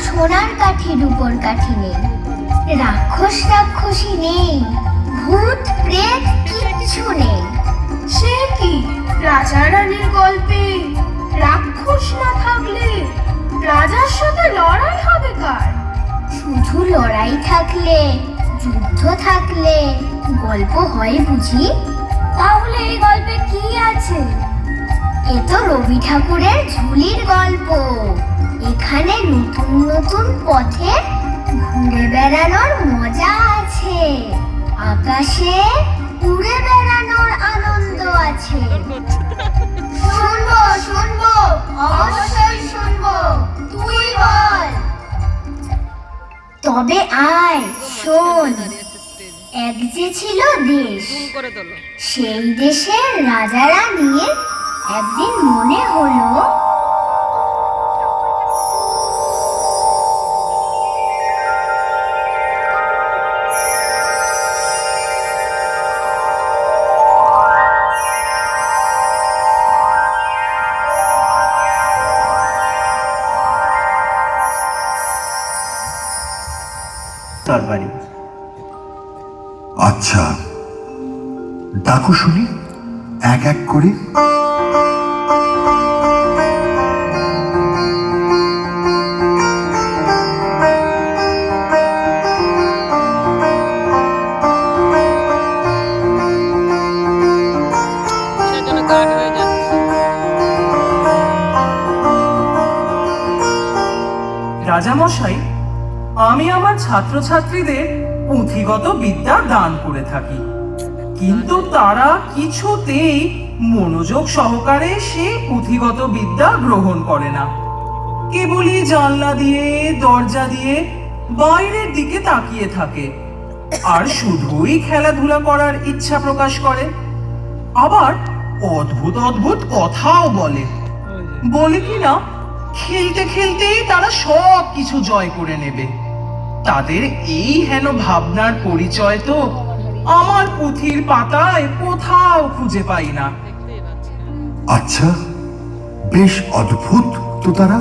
সোনার কাঠি রূপোর কাঠি নেই, রাক্ষস রাক্ষসী নেই, ভূত প্রেত কিচ্ছু নেই। সে কি রাজা রানীর গল্পে রাক্ষস না থাকলে রাজার সাথে লড়াই হবে কার? শুধু লড়াই থাকলে, যুদ্ধ থাকলে গল্প হয় বুঝি? তাহলে এই গল্পে কি আছে? এ তো রবি ঠাকুরের ঝুলির গল্প। এখানে নতুন নতুন পথে ঘুরে বেড়ানোর মজা আছে, আকাশে উড়ে বেড়ানোর আনন্দ আছে। শুনবো শুনবো, অবশ্যই শুনবো, তুই বল। তবে আয় শোন। এক যে ছিল দেশ, সেই দেশের রাজারা নিয়ে একদিন মনে হলো তার বাড়ি। আচ্ছা, ডাকো শুনি এক এক করে। রাজামশাই, আমি আমার ছাত্রছাত্রীদের পুঁথিগত বিদ্যা দান করে থাকি, কিন্তু তারা কিছুতেই মনোযোগ সহকারে সে পুঁথিগত বিদ্যা গ্রহণ করে না। কেবলই জানলা দিয়ে দরজা দিয়ে বাইরের দিকে তাকিয়ে থাকে আর শুধুই খেলাধুলা করার ইচ্ছা প্রকাশ করে। আবার অদ্ভুত অদ্ভুত কথাও বলে। বলে কিনা খেলতে খেলতেই তারা সব কিছু জয় করে নেবে। তাদের এই হেন ভাবনার পরিচয় তো আমার পুঁথির পাতায় কোথাও খুঁজে পাই না। আচ্ছা, বেশ অদ্ভুত তো তারা।